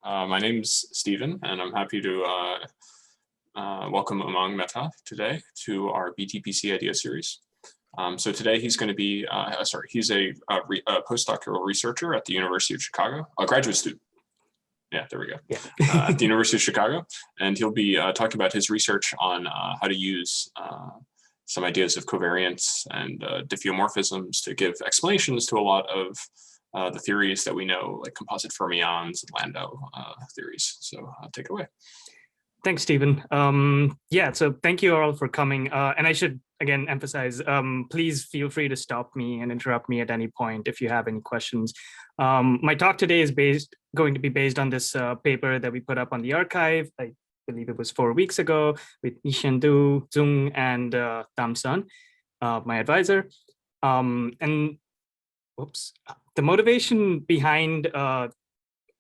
My name's Stephen, and I'm happy to welcome Umang Mehta today to our BTPC IDEA Series. So today he's going to be, he's a postdoctoral researcher at the University of Chicago, a graduate student. Yeah, there we go. Yeah. At the University of Chicago, and he'll be talking about his research on how to use some ideas of covariance and diffeomorphisms to give explanations to a lot of the theories that we know, like composite fermions and Landau theories. So take it away. Thanks, Stephen. Yeah, so thank you all for coming. And I should, again, emphasize, please feel free to stop me and interrupt me at any point if you have any questions. My talk today is going to be based on this paper that we put up on the archive. I believe it was 4 weeks ago with Yishan Du, Zung, and Tam Sun, my advisor. And whoops, the motivation behind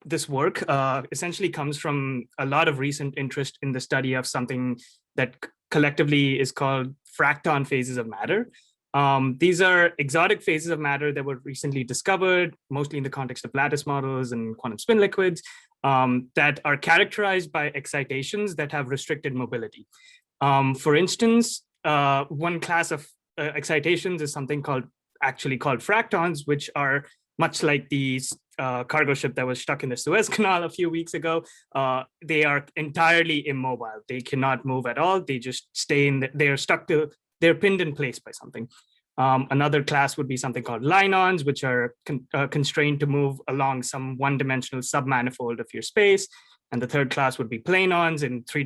this work essentially comes from a lot of recent interest in the study of something that collectively is called fracton phases of matter. These are exotic phases of matter that were recently discovered, mostly in the context of lattice models and quantum spin liquids, that are characterized by excitations that have restricted mobility. For instance, one class of excitations is something actually called fractons, which are much like the cargo ship that was stuck in the Suez Canal a few weeks ago. They are entirely immobile. They cannot move at all. They just stay in, they're pinned in place by something. Another class would be something called linons, which are constrained to move along some one-dimensional submanifold of your space. And the third class would be planons in three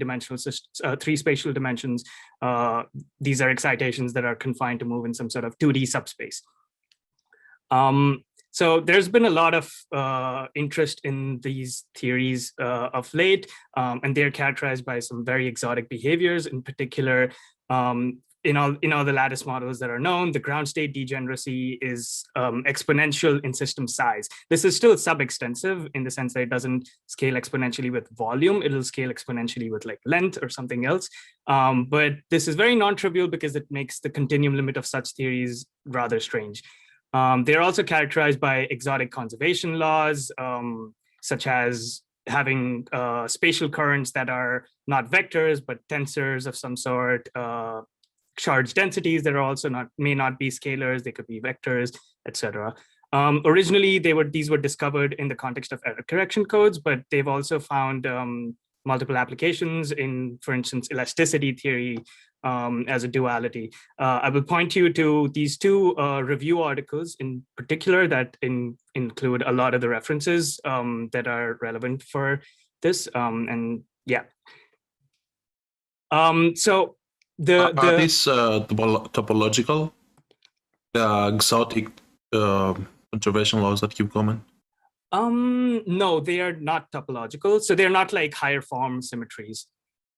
spatial dimensions. These are excitations that are confined to move in some sort of 2D subspace. So there's been a lot of interest in these theories of late, and they're characterized by some very exotic behaviors. In particular, in all the lattice models that are known, the ground state degeneracy is exponential in system size. This is still sub-extensive in the sense that it doesn't scale exponentially with volume. It'll scale exponentially with like length or something else. But this is very non-trivial because it makes the continuum limit of such theories rather strange. They're also characterized by exotic conservation laws, such as having spatial currents that are not vectors, but tensors of some sort, charge densities that are also may not be scalars, they could be vectors, etc. Originally, these were discovered in the context of error correction codes, but they've also found multiple applications in, for instance, elasticity theory as a duality. I will point you to these two review articles in particular that include a lot of the references that are relevant for this. And yeah. So are these topological, exotic conservation laws that you comment? No, they are not topological. So they're not like higher form symmetries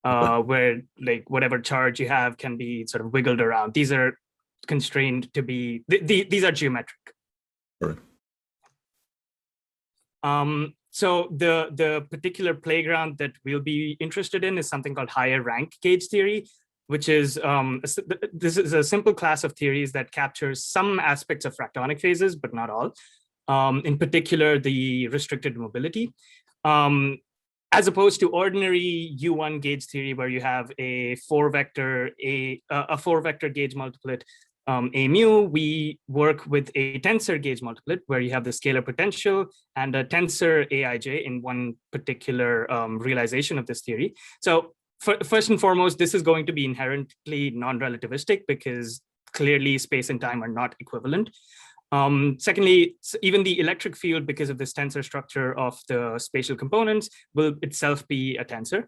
where like whatever charge you have can be sort of wiggled around. These are constrained to be, these are geometric. Right. So the particular playground that we'll be interested in is something called higher rank gauge theory, which is, this is a simple class of theories that captures some aspects of fractonic phases, but not all. In particular, the restricted mobility, as opposed to ordinary U1 gauge theory, where you have a four vector gauge multiplet A mu. We work with a tensor gauge multiplet, where you have the scalar potential and a tensor Aij in one particular realization of this theory. So first and foremost, this is going to be inherently non-relativistic because clearly space and time are not equivalent. Secondly, even the electric field, because of this tensor structure of the spatial components, will itself be a tensor.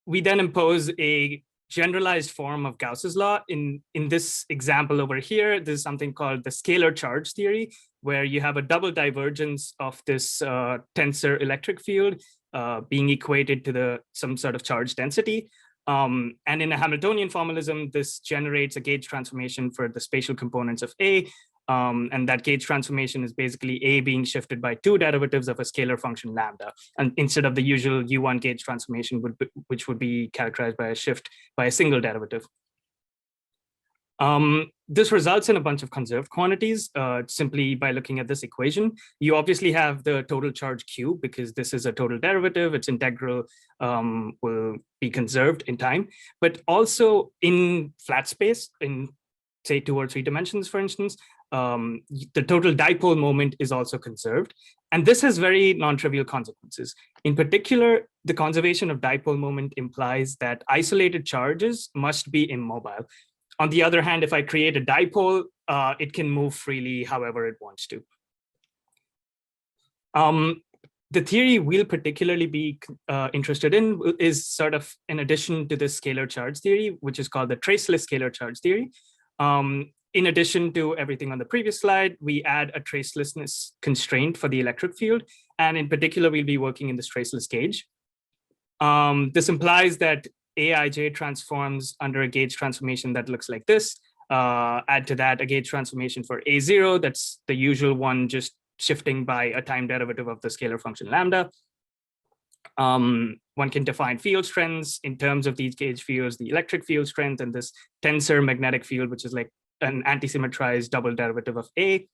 We then impose a generalized form of Gauss's law. In this example over here, there's something called the scalar charge theory, where you have a double divergence of this tensor electric field being equated to some sort of charge density. And in a Hamiltonian formalism, this generates a gauge transformation for the spatial components of A. And that gauge transformation is basically A being shifted by two derivatives of a scalar function lambda, and instead of the usual U1 gauge transformation, which would be characterized by a shift by a single derivative. This results in a bunch of conserved quantities simply by looking at this equation. You obviously have the total charge Q because this is a total derivative. Its integral will be conserved in time, but also in flat space, in say 2 or 3 dimensions, for instance, the total dipole moment is also conserved. And this has very non-trivial consequences. In particular, the conservation of dipole moment implies that isolated charges must be immobile. On the other hand, if I create a dipole, it can move freely however it wants to. The theory we'll particularly be interested in is sort of in addition to this scalar charge theory, which is called the traceless scalar charge theory. In addition to everything on the previous slide, we add a tracelessness constraint for the electric field. And in particular, we'll be working in this traceless gauge. This implies that Aij transforms under a gauge transformation that looks like this. Add to that a gauge transformation for A0, that's the usual one, just shifting by a time derivative of the scalar function lambda. One can define field strengths in terms of these gauge fields, the electric field strength and this tensor magnetic field, which is like an anti-symmetrized double derivative of A.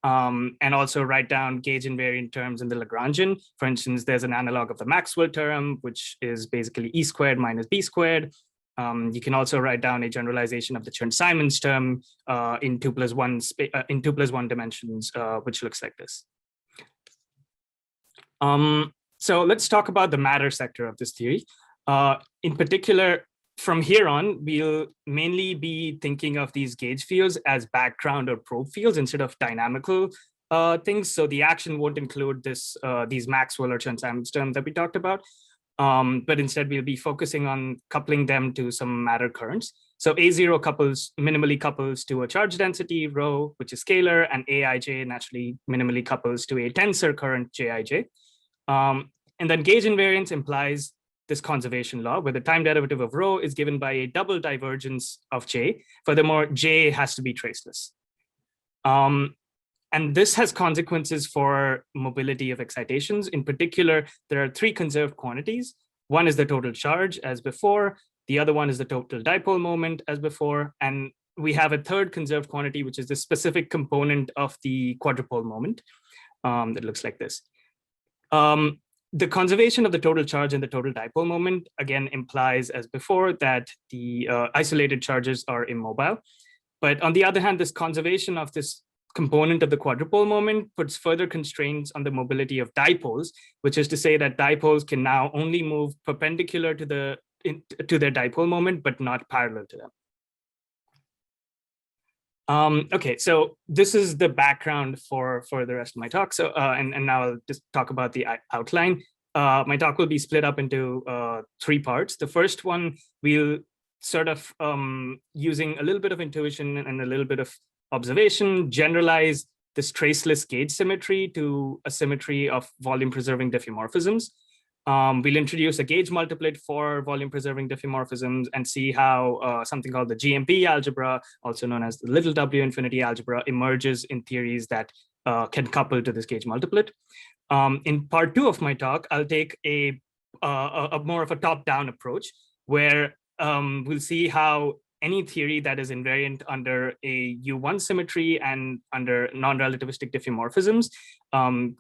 And also write down gauge invariant terms in the Lagrangian. For instance, there's an analog of the Maxwell term, which is basically E squared minus B squared. You can also write down a generalization of the Chern-Simons term in 2 plus 1 dimensions, which looks like this. So let's talk about the matter sector of this theory. In particular, from here on, we'll mainly be thinking of these gauge fields as background or probe fields instead of dynamical things. So the action won't include this these Maxwell or Chern-Simons terms that we talked about, but instead we'll be focusing on coupling them to some matter currents. So A0 minimally couples to a charge density rho, which is scalar, and Aij naturally minimally couples to a tensor current Jij. And then gauge invariance implies this conservation law, where the time derivative of rho is given by a double divergence of J. Furthermore, J has to be traceless. And this has consequences for mobility of excitations. In particular, there are 3 conserved quantities. One is the total charge as before. The other one is the total dipole moment as before. And we have a third conserved quantity, which is the specific component of the quadrupole moment that looks like this. The conservation of the total charge and the total dipole moment, again, implies, as before, that the isolated charges are immobile. But on the other hand, this conservation of this component of the quadrupole moment puts further constraints on the mobility of dipoles, which is to say that dipoles can now only move perpendicular to their dipole moment, but not parallel to them. Okay, so this is the background for the rest of my talk. So, and now I'll just talk about the outline. My talk will be split up into 3 parts. The first one, we'll sort of, using a little bit of intuition and a little bit of observation, generalize this traceless gauge symmetry to a symmetry of volume-preserving diffeomorphisms. We'll introduce a gauge multiplet for volume-preserving diffeomorphisms and see how something called the GMP algebra, also known as the little w infinity algebra, emerges in theories that can couple to this gauge multiplet. In part 2 of my talk, I'll take a more of a top-down approach, where we'll see how any theory that is invariant under a U1 symmetry and under non-relativistic diffeomorphisms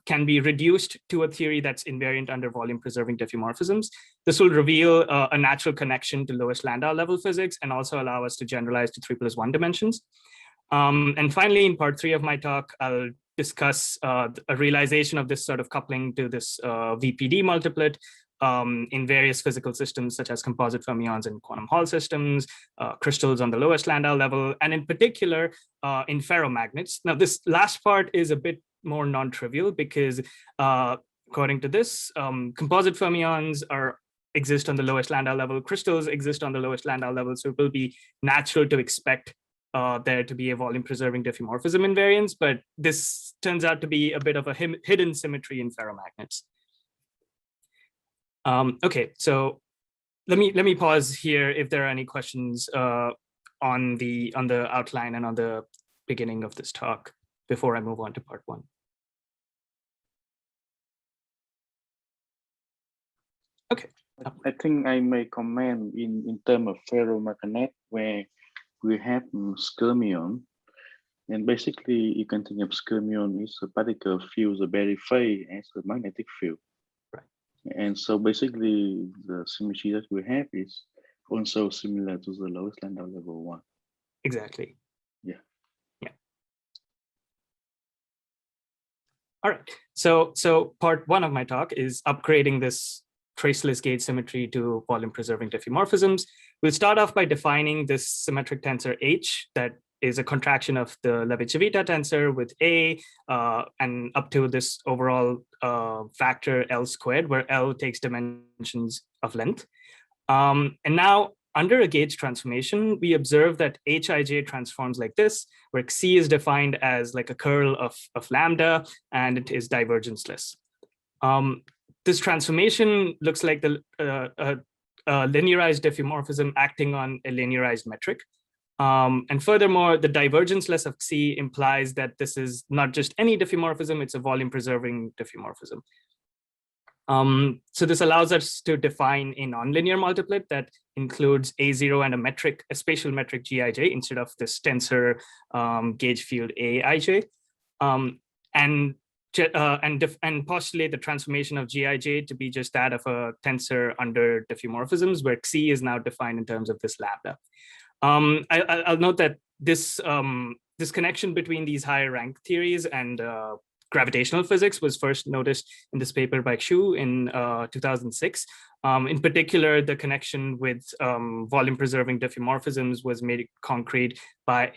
can be reduced to a theory that's invariant under volume-preserving diffeomorphisms. This will reveal a natural connection to lowest Landau level physics and also allow us to generalize to 3 plus 1 dimensions. And finally, in part 3 of my talk, I'll discuss a realization of this sort of coupling to this VPD multiplet in various physical systems, such as composite fermions and quantum Hall systems, crystals on the lowest Landau level, and in particular in ferromagnets. Now, this last part is a bit more non-trivial because according to this, composite fermions exist on the lowest Landau level, crystals exist on the lowest Landau level, so it will be natural to expect there to be a volume-preserving diffeomorphism invariance, but this turns out to be a bit of a hidden symmetry in ferromagnets. Okay, so let me pause here if there are any questions on the outline and on the beginning of this talk before I move on to part 1. Okay. I think I may comment in terms of ferromagnet, where we have Skyrmion. And basically, you can think of Skyrmion as a particle field, a very phase as a magnetic field. Right. And so basically, the symmetry that we have is also similar to the lowest Landau level 1. Exactly. Yeah. Yeah. All right. So part 1 of my talk is upgrading this traceless gauge symmetry to volume preserving diffeomorphisms. We'll start off by defining this symmetric tensor H that is a contraction of the Levi-Civita tensor with A and up to this overall factor L squared, where L takes dimensions of length. And now under a gauge transformation, we observe that Hij transforms like this, where C is defined as like a curl of lambda, and it is divergenceless. This transformation looks like the linearized diffeomorphism acting on a linearized metric. And furthermore, the divergenceless of C implies that this is not just any diffeomorphism, it's a volume preserving diffeomorphism. So this allows us to define a nonlinear multiplet that includes A0 and a spatial metric Gij instead of this tensor gauge field Aij. And postulate the transformation of Gij to be just that of a tensor under diffeomorphisms, where Xi is now defined in terms of this lambda. I'll note that this connection between these higher rank theories and gravitational physics was first noticed in this paper by Xu in 2006. In particular, the connection with volume preserving diffeomorphisms was made concrete by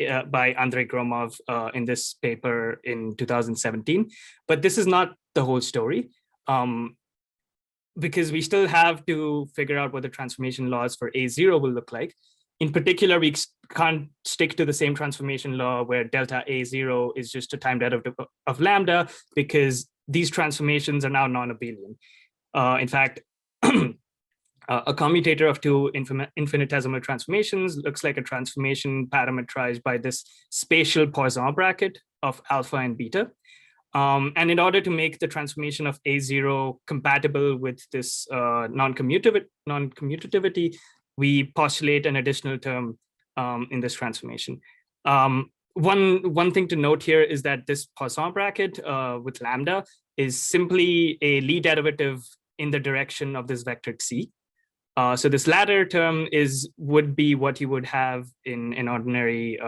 Andrei Gromov in this paper in 2017. But this is not the whole story, because we still have to figure out what the transformation laws for A0 will look like. In particular, we can't stick to the same transformation law where delta A0 is just a time derivative of lambda, because these transformations are now non-abelian. In fact, a commutator of two infinitesimal transformations looks like a transformation parametrized by this spatial Poisson bracket of alpha and beta. And in order to make the transformation of A0 compatible with this non-commutativity, we postulate an additional term in this transformation. One thing to note here is that this Poisson bracket with lambda is simply a Lie derivative in the direction of this vector Xi. So this latter term would be what you would have in an ordinary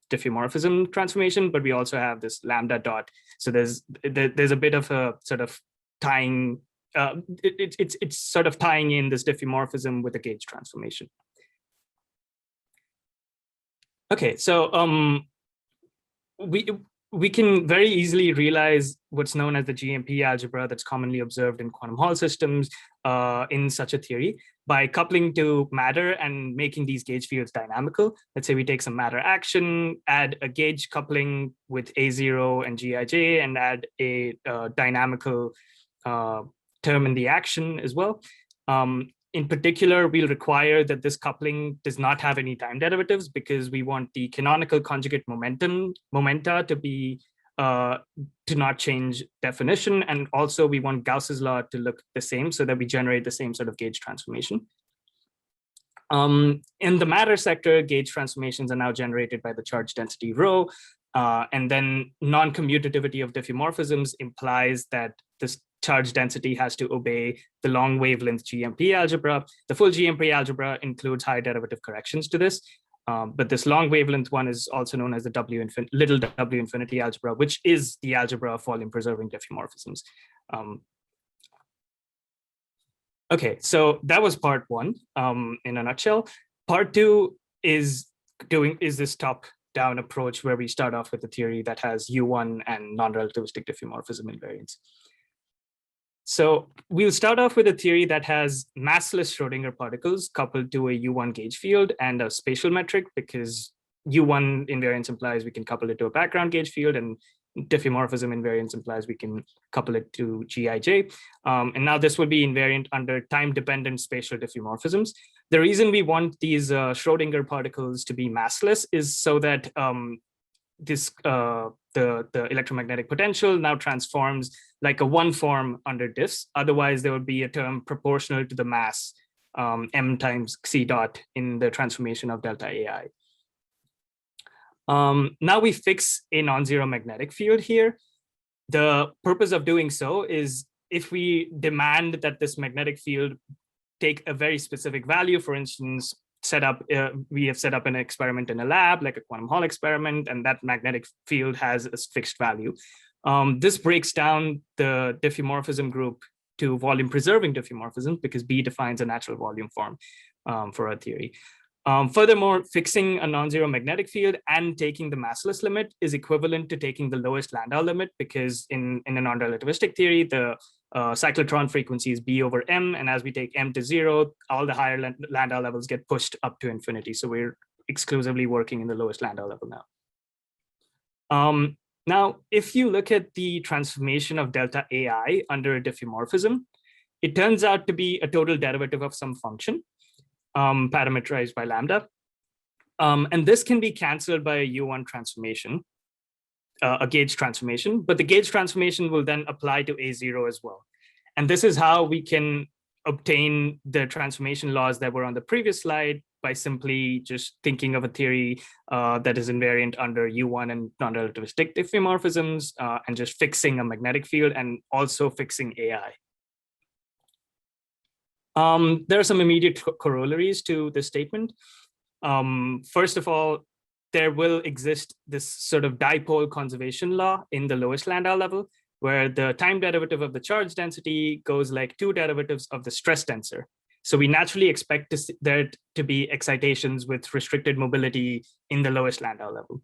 diffeomorphism transformation, but we also have this lambda dot. So there's a bit of a sort of tying. It's sort of tying in this diffeomorphism with a gauge transformation. Okay, so we can very easily realize what's known as the GMP algebra that's commonly observed in quantum Hall systems in such a theory by coupling to matter and making these gauge fields dynamical. Let's say we take some matter action, add a gauge coupling with A0 and Gij, and add a dynamical term in the action as well. In particular, we'll require that this coupling does not have any time derivatives, because we want the canonical conjugate momenta to be to not change definition, and also we want Gauss's law to look the same so that we generate the same sort of gauge transformation. In the matter sector, gauge transformations are now generated by the charge density rho, and then non-commutativity of diffeomorphisms implies that this charge density has to obey the long wavelength GMP algebra. The full GMP algebra includes high derivative corrections to this, but this long wavelength one is also known as the little W infinity algebra, which is the algebra of volume preserving diffeomorphisms. Okay, so that was part one in a nutshell. Part two is this top-down approach where we start off with a theory that has U1 and non-relativistic diffeomorphism invariance. So we'll start off with a theory that has massless Schrodinger particles coupled to a U1 gauge field and a spatial metric, because U1 invariance implies we can couple it to a background gauge field, and diffeomorphism invariance implies we can couple it to Gij. And now this would be invariant under time-dependent spatial diffeomorphisms. The reason we want these Schrodinger particles to be massless is so that the electromagnetic potential now transforms like a one form under diffs. Otherwise, there would be a term proportional to the mass m times Xi dot in the transformation of delta AI. Now we fix a non-zero magnetic field here. The purpose of doing so is if we demand that this magnetic field take a very specific value, for instance, we have set up an experiment in a lab, like a quantum Hall experiment, and that magnetic field has a fixed value. This breaks down the diffeomorphism group to volume preserving diffeomorphisms because B defines a natural volume form for our theory. Furthermore, fixing a non-zero magnetic field and taking the massless limit is equivalent to taking the lowest Landau limit, because in a non-relativistic theory, the cyclotron frequency is B over M, and as we take M to 0, all the higher Landau levels get pushed up to infinity. So we're exclusively working in the lowest Landau level now. Now, if you look at the transformation of delta AI under a diffeomorphism, it turns out to be a total derivative of some function, parameterized by lambda. And this can be canceled by a U1 transformation, a gauge transformation, but the gauge transformation will then apply to A0 as well. And this is how we can obtain the transformation laws that were on the previous slide by simply just thinking of a theory that is invariant under U1 and non-relativistic diffeomorphisms, and just fixing a magnetic field and also fixing AI. There are some immediate corollaries to this statement. First of all, there will exist this sort of dipole conservation law in the lowest Landau level, where the time derivative of the charge density goes like 2 derivatives of the stress tensor. So we naturally expect there to be excitations with restricted mobility in the lowest Landau level.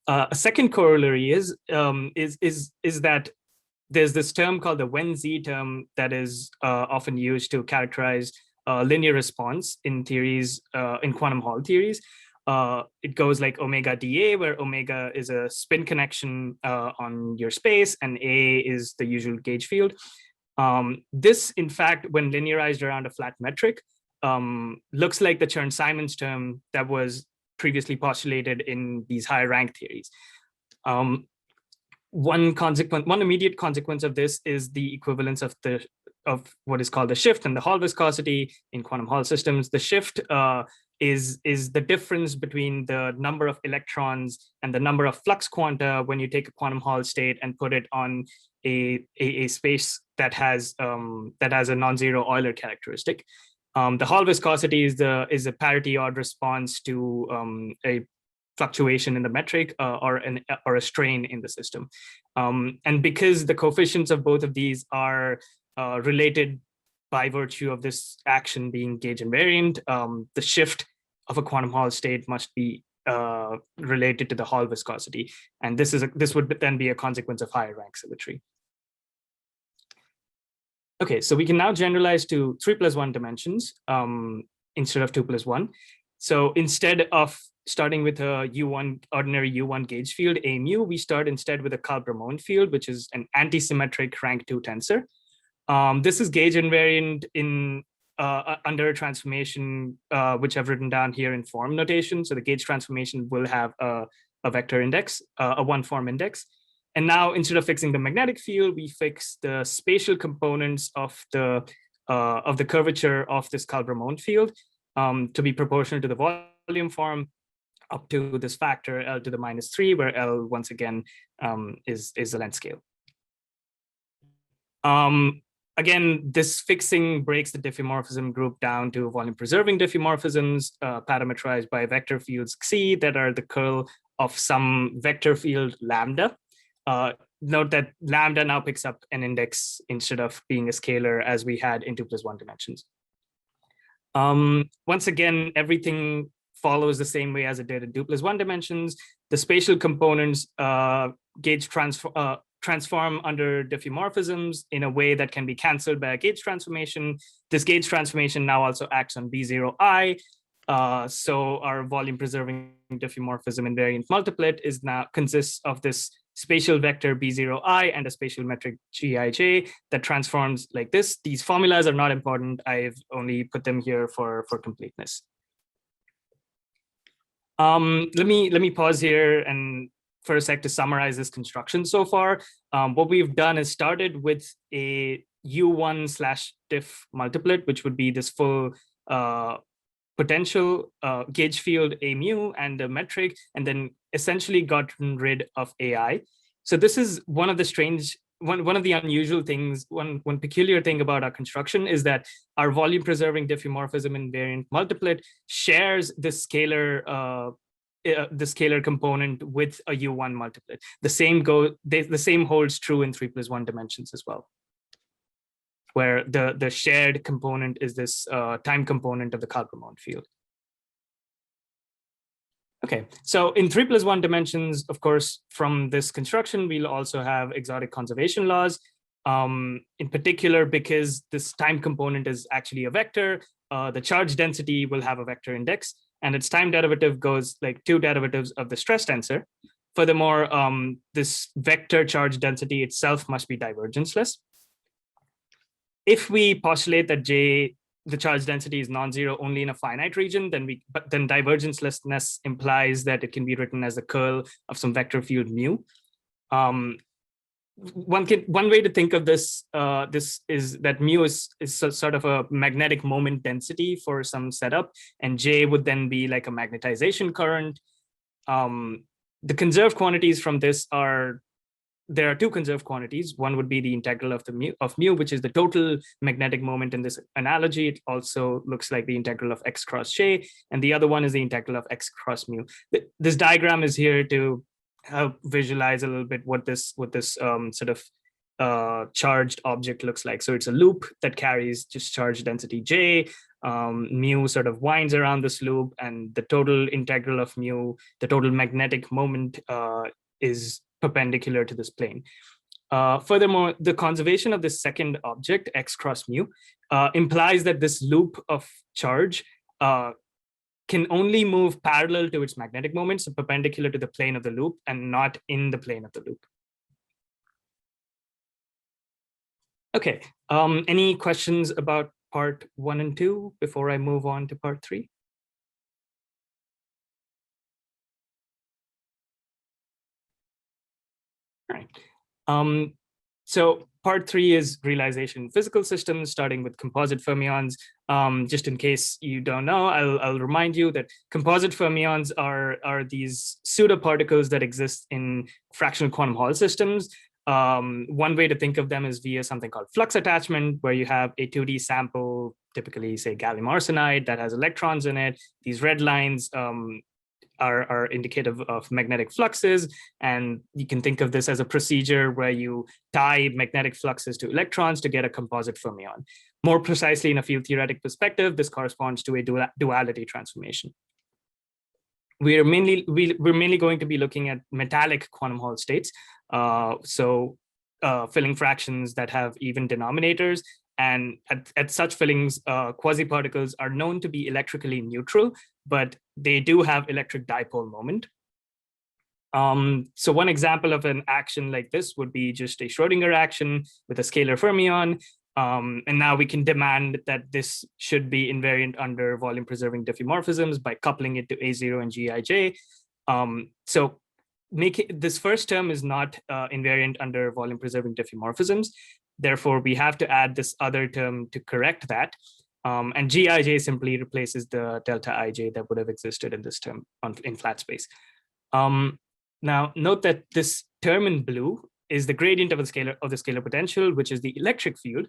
A second corollary is that there's this term called the when-z term that is often used to characterize linear response in theories, in quantum Hall theories. It goes like omega dA, where omega is a spin connection on your space, and A is the usual gauge field. This, in fact, when linearized around a flat metric, looks like the Chern-Simons term that was previously postulated in these higher rank theories. One immediate consequence of this is the equivalence of what is called the shift and the Hall viscosity in quantum Hall systems. The shift is the difference between the number of electrons and the number of flux quanta when you take a quantum Hall state and put it on a space that has a non-zero Euler characteristic. The Hall viscosity is a parity odd response to a fluctuation in the metric or a strain in the system. And because the coefficients of both of these are related by virtue of this action being gauge invariant, the shift of a quantum Hall state must be related to the Hall viscosity. And this would then be a consequence of higher rank symmetry. Okay, so we can now generalize to 3+1 dimensions instead of 2+1. So instead of starting with a ordinary U1 gauge field, A mu, we start instead with a Kalb-Ramond field, which is an anti-symmetric rank 2 tensor. This is gauge invariant under a transformation, which I've written down here in form notation. So the gauge transformation will have a vector index, a one-form index. And now, instead of fixing the magnetic field, we fix the spatial components of the curvature of this Kalb-Ramond field to be proportional to the volume form up to this factor L to the -3, where L once again is the length scale. Again, this fixing breaks the diffeomorphism group down to volume preserving diffeomorphisms parameterized by vector fields Xi that are the curl of some vector field lambda. Note that lambda now picks up an index instead of being a scalar as we had in 2+1 dimensions. Once again, everything follows the same way as it did in 2+1 dimensions. The spatial components gauge transform under diffeomorphisms in a way that can be canceled by a gauge transformation. This gauge transformation now also acts on B0I. So our volume preserving diffeomorphism invariant multiplet consists of this spatial vector B0I and a spatial metric Gij that transforms like this. These formulas are not important. I've only put them here for completeness. Let me pause here and for a sec to summarize this construction so far. What we've done is started with a U1/diff multiplet, which would be this full potential gauge field A mu and the metric, and then essentially gotten rid of AI. So this is one of the strange, one of the unusual things, one peculiar thing about our construction is that our volume preserving diffeomorphism invariant multiplet shares the scalar component with a U1 multiplet. The same holds true in 3+1 dimensions as well, where the shared component is this time component of the Girvin field. Okay, so in 3+1 dimensions, of course, from this construction, we'll also have exotic conservation laws. In particular, because this time component is actually a vector, the charge density will have a vector index, and its time derivative goes like 2 derivatives of the stress tensor. Furthermore, this vector charge density itself must be divergenceless. If we postulate that J, the charge density is non-zero only in a finite region, then divergencelessness implies that it can be written as the curl of some vector field mu. One way to think of this is that mu is sort of a magnetic moment density for some setup, and J would then be like a magnetization current. The conserved quantities from this are, there are 2 conserved quantities. One would be the integral of mu, which is the total magnetic moment in this analogy. It also looks like the integral of x cross J, and the other one is the integral of x cross mu. This diagram is here to help visualize a little bit what this sort of charged object looks like. So it's a loop that carries just charge density J. Mu sort of winds around this loop, and the total integral of mu, the total magnetic moment, is perpendicular to this plane. Furthermore, the conservation of this second object, x cross mu, implies that this loop of charge can only move parallel to its magnetic moment, so perpendicular to the plane of the loop and not in the plane of the loop. Okay, any questions about part 1 and 2 before I move on to part 3? All right. So part 3 is realization in physical systems, starting with composite fermions. Just in case you don't know, I'll remind you that composite fermions are these pseudoparticles that exist in fractional quantum Hall systems. One way to think of them is via something called flux attachment, where you have a 2D sample, typically say gallium arsenide, that has electrons in it. These red lines are indicative of magnetic fluxes, and you can think of this as a procedure where you tie magnetic fluxes to electrons to get a composite fermion. More precisely, in a field theoretic perspective, this corresponds to a duality transformation. We're mainly going to be looking at metallic quantum Hall states, filling fractions that have even denominators. And at such fillings, quasi-particles are known to be electrically neutral, but they do have electric dipole moment. So one example of an action like this would be just a Schrodinger action with a scalar fermion. And now we can demand that this should be invariant under volume preserving diffeomorphisms by coupling it to A0 and Gij. So this first term is not invariant under volume preserving diffeomorphisms. Therefore, we have to add this other term to correct that. And Gij simply replaces the delta ij that would have existed in this term in flat space. Now, note that this term in blue is the gradient of the scalar potential, which is the electric field,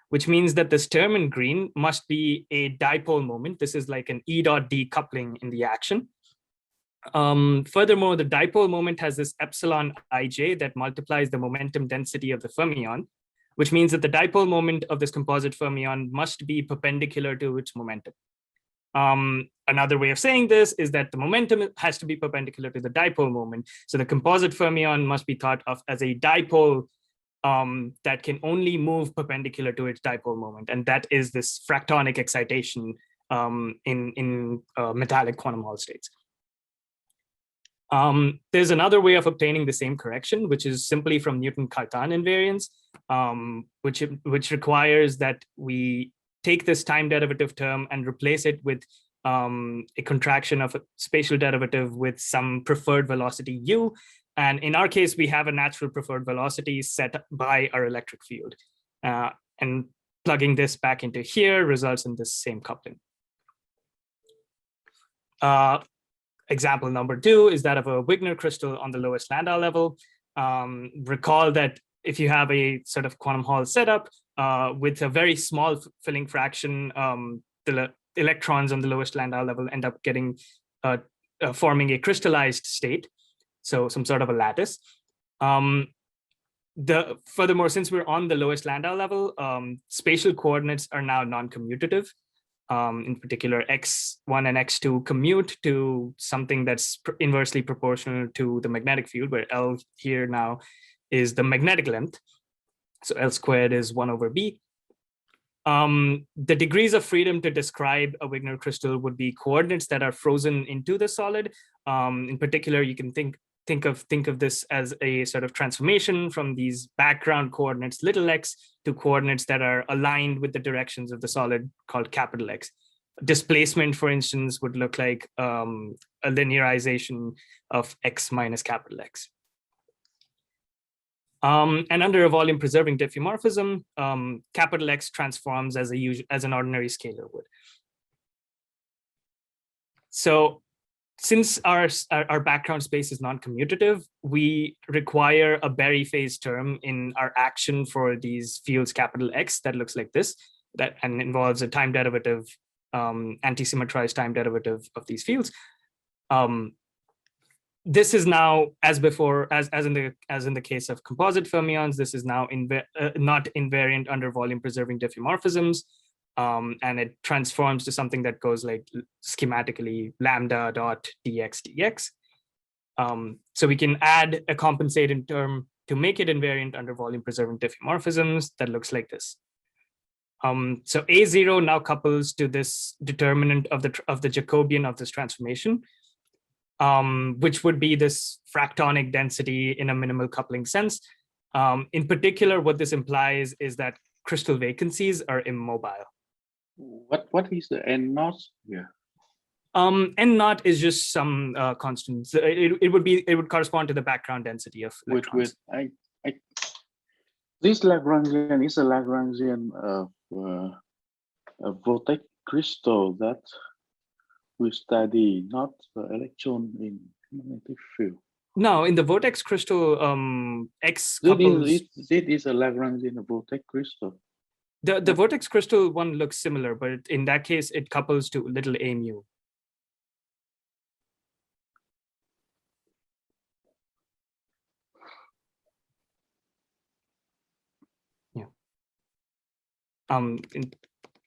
which means that this term in green must be a dipole moment. This is like an E dot D coupling in the action. Furthermore, the dipole moment has this epsilon ij that multiplies the momentum density of the fermion, which means that the dipole moment of this composite fermion must be perpendicular to its momentum. Another way of saying this is that the momentum has to be perpendicular to the dipole moment. So the composite fermion must be thought of as a dipole that can only move perpendicular to its dipole moment. And that is this fractonic excitation in metallic quantum Hall states. There's another way of obtaining the same correction, which is simply from Newton-Cartan invariance, which requires that we take this time derivative term and replace it with a contraction of a spatial derivative with some preferred velocity u. And in our case, we have a natural preferred velocity set by our electric field. And plugging this back into here results in this same coupling. Example number 2 is that of a Wigner crystal on the lowest Landau level. Recall that if you have a sort of quantum Hall setup with a very small filling fraction, the electrons on the lowest Landau level end up getting forming a crystallized state, so some sort of a lattice. Furthermore, since we're on the lowest Landau level, spatial coordinates are now non-commutative. In particular, x1 and x2 commute to something that's inversely proportional to the magnetic field, where L here now is the magnetic length. So L squared is 1 over B. The degrees of freedom to describe a Wigner crystal would be coordinates that are frozen into the solid. In particular, you can think of this as a sort of transformation from these background coordinates little x to coordinates that are aligned with the directions of the solid called capital X. Displacement, for instance, would look like a linearization of x minus capital X. And under a volume preserving diffeomorphism, capital X transforms as an ordinary scalar would. So since our background space is non-commutative, we require a Berry phase term in our action for these fields capital X that looks like this, and involves a time derivative, anti-symmetrized time derivative of these fields. This is now, as before, as in the case of composite fermions, this is now not invariant under volume preserving diffeomorphisms. And it transforms to something that goes like schematically lambda dot dx dx. So we can add a compensating term to make it invariant under volume preserving diffeomorphisms that looks like this. So A0 now couples to this determinant of the Jacobian of this transformation, which would be this fractonic density in a minimal coupling sense. In particular, what this implies is that crystal vacancies are immobile. What is the N naught here? N naught is just some constant. So it would correspond to the background density of electrons. This Lagrangian is a Lagrangian a vortex crystal that we study, not the electron in magnetic field. No, in the vortex crystal, X couples. It is a Lagrangian vortex crystal. The vortex crystal one looks similar, but in that case, it couples to little a mu. Yeah.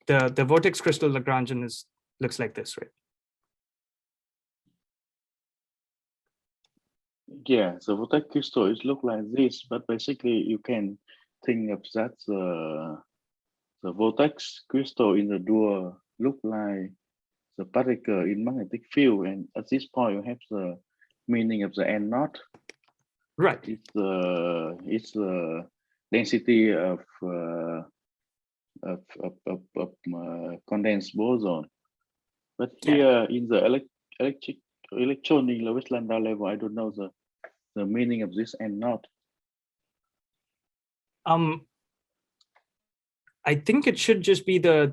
The vortex crystal Lagrangian looks like this, right? Yeah, the vortex crystal is look like this, but basically you can think of that the vortex crystal in the dual look like the particle in magnetic field, and at this point you have the meaning of the N naught. Right. It's the density of condensed boson. But here in the electron in lowest Landau level, I don't know the meaning of this N naught. I think it should just be the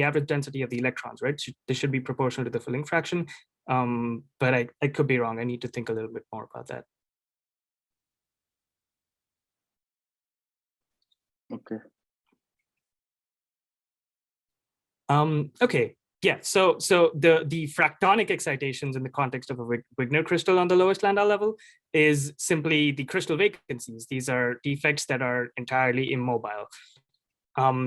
average density of the electrons, right? This should be proportional to the filling fraction. But I could be wrong. I need to think a little bit more about that. Okay. Okay. Yeah. So the fractonic excitations in the context of a Wigner crystal on the lowest Landau level is simply the crystal vacancies. These are defects that are entirely immobile.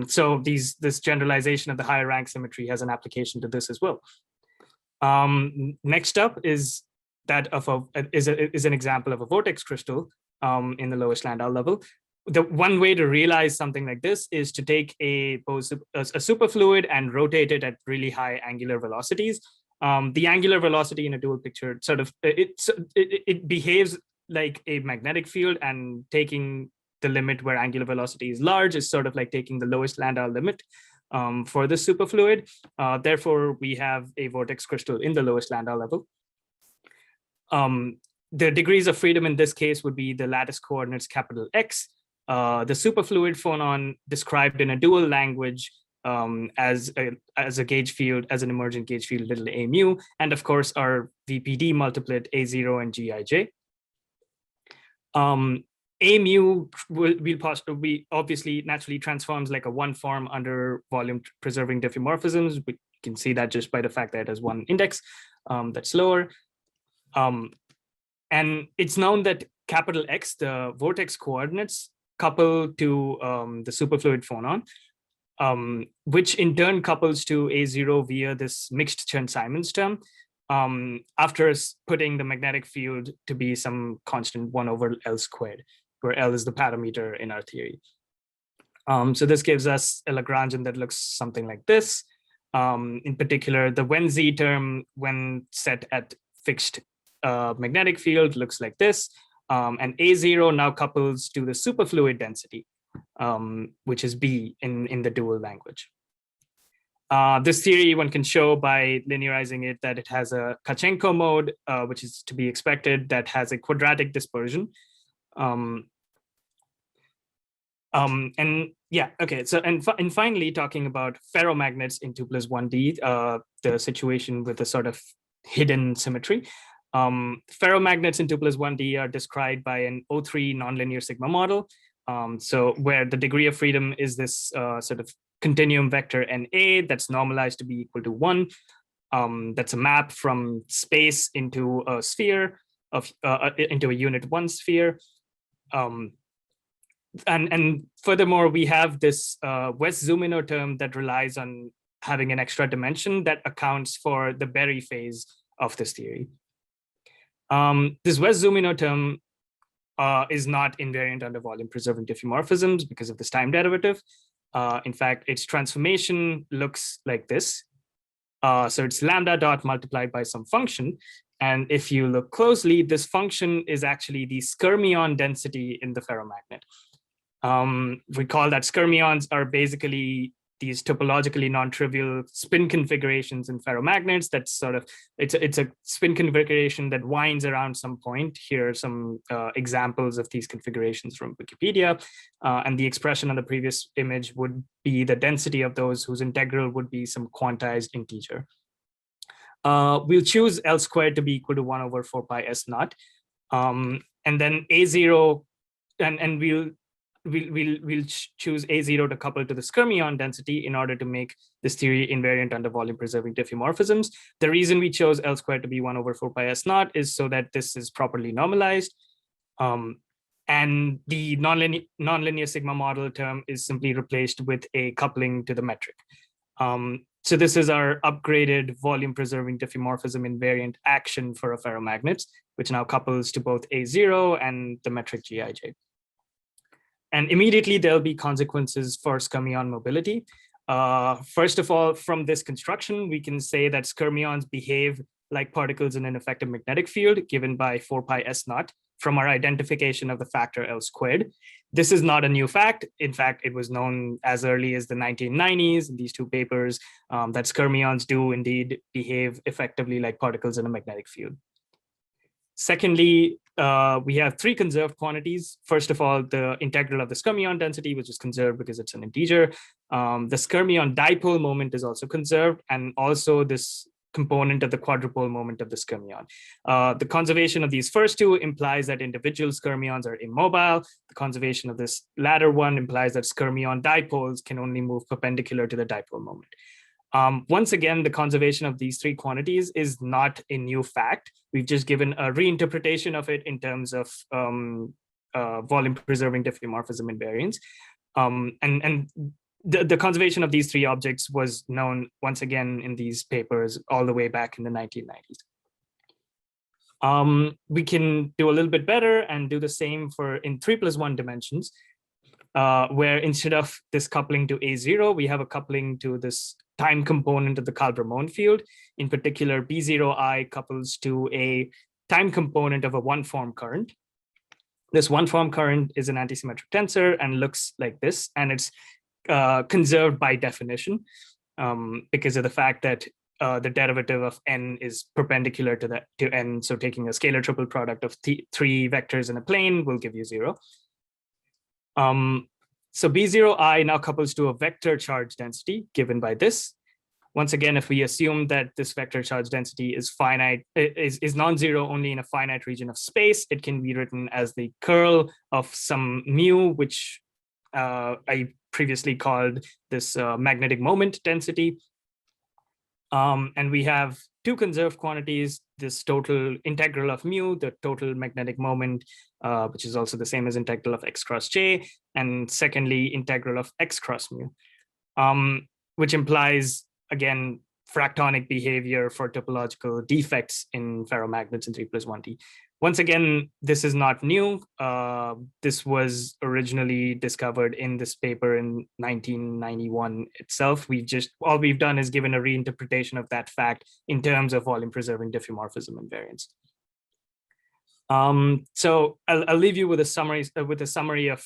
So this generalization of the higher rank symmetry has an application to this as well. Next up is that of an example of a vortex crystal in the lowest Landau level. The one way to realize something like this is to take a superfluid and rotate it at really high angular velocities. The angular velocity in a dual picture sort of it behaves like a magnetic field, and taking the limit where angular velocity is large is sort of like taking the lowest Landau limit for the superfluid. Therefore, we have a vortex crystal in the lowest Landau level. The degrees of freedom in this case would be the lattice coordinates capital X, the superfluid phonon described in a dual language as a gauge field, as an emergent gauge field, little a mu, and of course our VPD multiplet A0 and Gij. A mu we obviously naturally transforms like a one form under volume preserving diffeomorphisms. We can see that just by the fact that it has one index that's lower. And it's known that capital X, the vortex coordinates, couple to the superfluid phonon, which in turn couples to A0 via this mixed Chern-Simons term, after putting the magnetic field to be some constant 1 over L squared, where L is the parameter in our theory. So this gives us a Lagrangian that looks something like this. In particular, the when Z term, when set at fixed magnetic field, looks like this. And A0 now couples to the superfluid density, which is B in the dual language. This theory one can show by linearizing it that it has a Kachenko mode, which is to be expected, that has a quadratic dispersion. And yeah, okay. So and finally, talking about ferromagnets in 2+1D, the situation with a sort of hidden symmetry. Ferromagnets in 2+1D are described by an O3 nonlinear sigma model. So where the degree of freedom is this sort of continuum vector NA that's normalized to be equal to 1. That's a map from space into a sphere of into a unit 1 sphere. And furthermore, we have this West-Zumino term that relies on having an extra dimension that accounts for the Berry phase of this theory. This West-Zumino term is not invariant under volume preserving diffeomorphisms because of this time derivative. In fact, its transformation looks like this. So it's lambda dot multiplied by some function. And if you look closely, this function is actually the Skyrmion density in the ferromagnet. Recall that skyrmions are basically these topologically non-trivial spin configurations in ferromagnets. That's sort of, it's a spin configuration that winds around some point. Here are some examples of these configurations from Wikipedia. And the expression on the previous image would be the density of those whose integral would be some quantized integer. We'll choose L squared to be equal to 1 over 4 pi S naught. And then A0, and we'll choose A0 to couple to the Skyrmion density in order to make this theory invariant under volume preserving diffeomorphisms. The reason we chose L squared to be 1 over 4 pi S naught is so that this is properly normalized. And the nonlinear sigma model term is simply replaced with a coupling to the metric. So this is our upgraded volume preserving diffeomorphism invariant action for a ferromagnet, which now couples to both A0 and the metric Gij. And immediately there'll be consequences for skyrmion mobility. First of all, from this construction, we can say that skyrmions behave like particles in an effective magnetic field given by 4 pi S naught from our identification of the factor L squared. This is not a new fact. In fact, it was known as early as the 1990s in these two papers that skyrmions do indeed behave effectively like particles in a magnetic field. Secondly, we have 3 conserved quantities. First of all, the integral of the skyrmion density, which is conserved because it's an integer. The skyrmion dipole moment is also conserved, and also this component of the quadrupole moment of the skyrmion. The conservation of these first two implies that individual skyrmions are immobile. The conservation of this latter one implies that skyrmion dipoles can only move perpendicular to the dipole moment. Once again, the conservation of these 3 quantities is not a new fact. We've just given a reinterpretation of it in terms of volume preserving diffeomorphism invariance. And the conservation of these 3 objects was known once again in these papers all the way back in the 1990s. We can do a little bit better and do the same for in 3+1 dimensions, where instead of this coupling to A0, we have a coupling to this time component of the Kalb-Ramond field. In particular, B0I couples to a time component of a one-form current. This one-form current is an antisymmetric tensor and looks like this, and it's conserved by definition because of the fact that the derivative of n is perpendicular to n. So taking a scalar triple product of 3 vectors in a plane will give you 0. So B0I now couples to a vector charge density given by this. Once again, if we assume that this vector charge density is finite, is non-zero only in a finite region of space, it can be written as the curl of some mu, which I previously called this magnetic moment density. And we have two conserved quantities, this total integral of mu, the total magnetic moment, which is also the same as integral of x cross j, and secondly, integral of x cross mu, which implies, again, fractonic behavior for topological defects in ferromagnets in 3+1D. Once again, this is not new. This was originally discovered in this paper in 1991 itself. All we've done is given a reinterpretation of that fact in terms of volume preserving diffeomorphism invariance. So I'll leave you with a summary of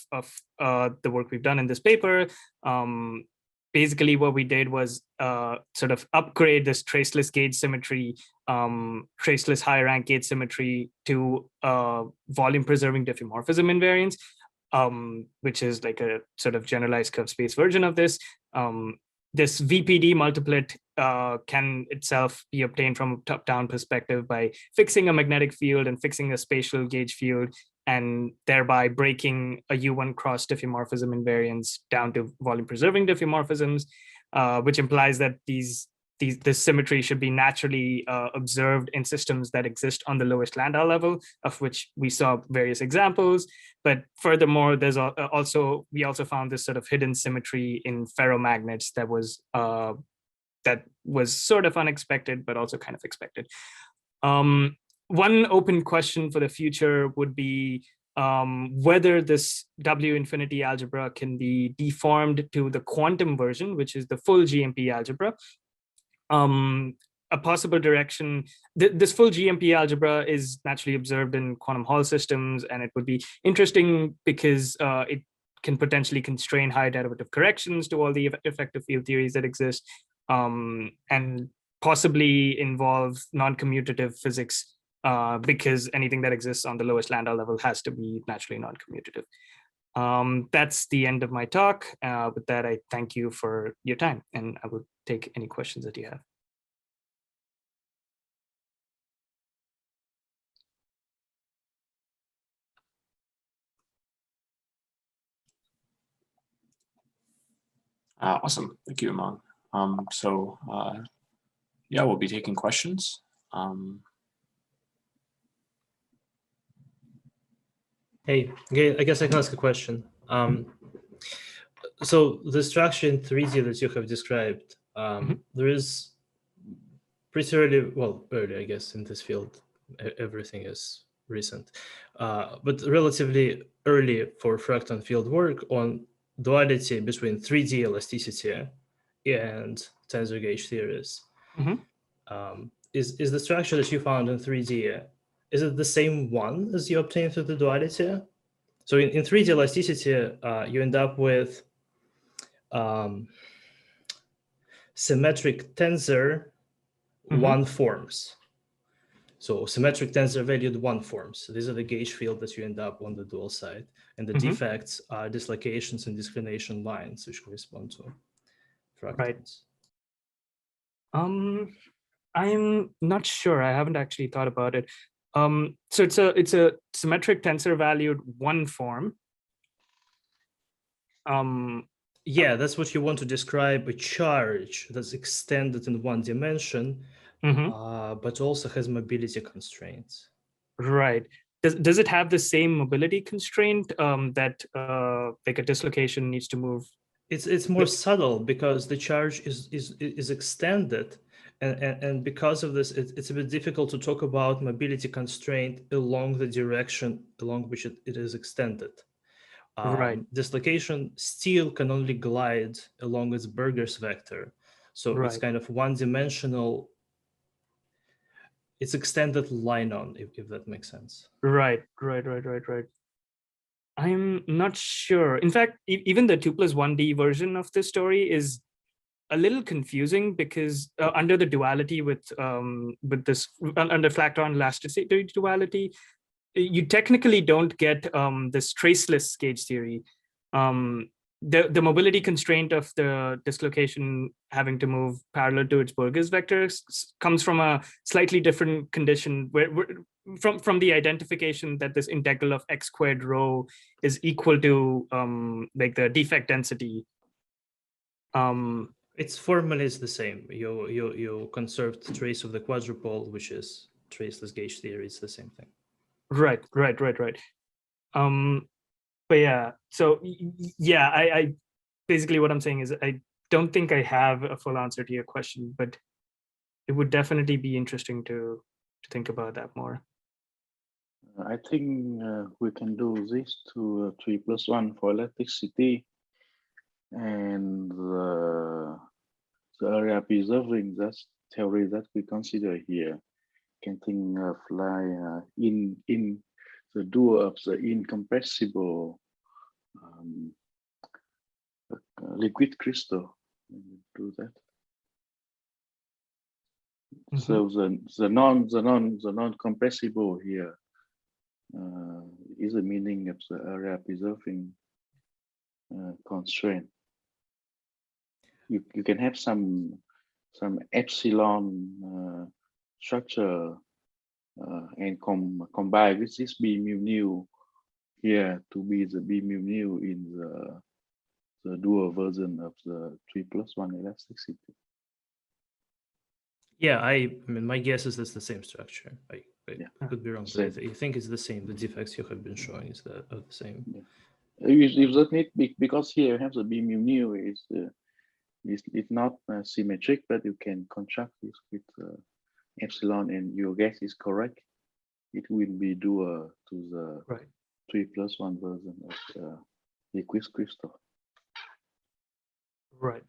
the work we've done in this paper. Basically, what we did was sort of upgrade this traceless gauge symmetry, traceless high rank gauge symmetry to volume preserving diffeomorphism invariance, which is like a sort of generalized curve space version of this. This VPD multiplet can itself be obtained from a top-down perspective by fixing a magnetic field and fixing a spatial gauge field, and thereby breaking a U1 cross diffeomorphism invariance down to volume preserving diffeomorphisms, which implies that this symmetry should be naturally observed in systems that exist on the lowest Landau level, of which we saw various examples. But furthermore, there's we also found this sort of hidden symmetry in ferromagnets that was sort of unexpected, but also kind of expected. One open question for the future would be whether this W infinity algebra can be deformed to the quantum version, which is the full GMP algebra. A possible direction, this full GMP algebra is naturally observed in quantum Hall systems, and it would be interesting because it can potentially constrain high derivative corrections to all the effective field theories that exist, and possibly involve non-commutative physics, because anything that exists on the lowest Landau level has to be naturally non-commutative. That's the end of my talk. With that, I thank you for your time, and I will take any questions that you have. Awesome, thank you, Umang. Yeah, we'll be taking questions. Hey, I guess I can ask a question. So the structure in 3D that you have described, there is pretty early, I guess, in this field. Everything is recent, but relatively early for fracton field work on duality between 3D elasticity and tensor gauge theories. Is the structure that you found in 3D, is it the same one as you obtained through the duality? So in 3D elasticity, you end up with symmetric tensor one forms. So symmetric tensor valued one forms. These are the gauge field that you end up on the dual side. And the defects are dislocations and disclination lines, which correspond to fractons. Right. I'm not sure. I haven't actually thought about it. So it's a symmetric tensor valued one form. Yeah, that's what you want to describe, a charge that's extended in one dimension, but also has mobility constraints. Right. Does it have the same mobility constraint that like a dislocation needs to move? It's more subtle because the charge is extended. And because of this, it's a bit difficult to talk about mobility constraint along the direction along which it is extended. Right. Dislocation still can only glide along its Burgers vector. So it's kind of one-dimensional, it's extended line on, if that makes sense. Right. I'm not sure. In fact, even the 2+1D version of this story is a little confusing because under the duality with this under Fracton elasticity duality, you technically don't get this traceless gauge theory. the mobility constraint of the dislocation having to move parallel to its Burgers vector comes from a slightly different condition where from the identification that this integral of x squared rho is equal to like the defect density. Its formula is the same. You conserved trace of the quadrupole, which is traceless gauge theory. It's the same thing. Right. But yeah, so yeah, I basically what I'm saying is I don't think I have a full answer to your question, but it would definitely be interesting to think about that more. I think we can do this to 3+1 for electricity, and the area preserving that theory that we consider here can think of like in the duo of the incompressible liquid crystal. Do that. Mm-hmm. So the non-compressible here is the meaning of the area preserving constraint. You can have some epsilon structure and combine with this b mu nu here to be the b mu nu in the dual version of the 3+1 elasticity. Yeah, I mean, my guess is that's the same structure. I could be wrong, but I think it's the same. The defects you have been showing is the same. Yeah. If that need because here you have the b mu nu is it's not symmetric, but you can construct this with epsilon, and your guess is correct. It will be dual to the 3+1 version of the liquid crystal. Right.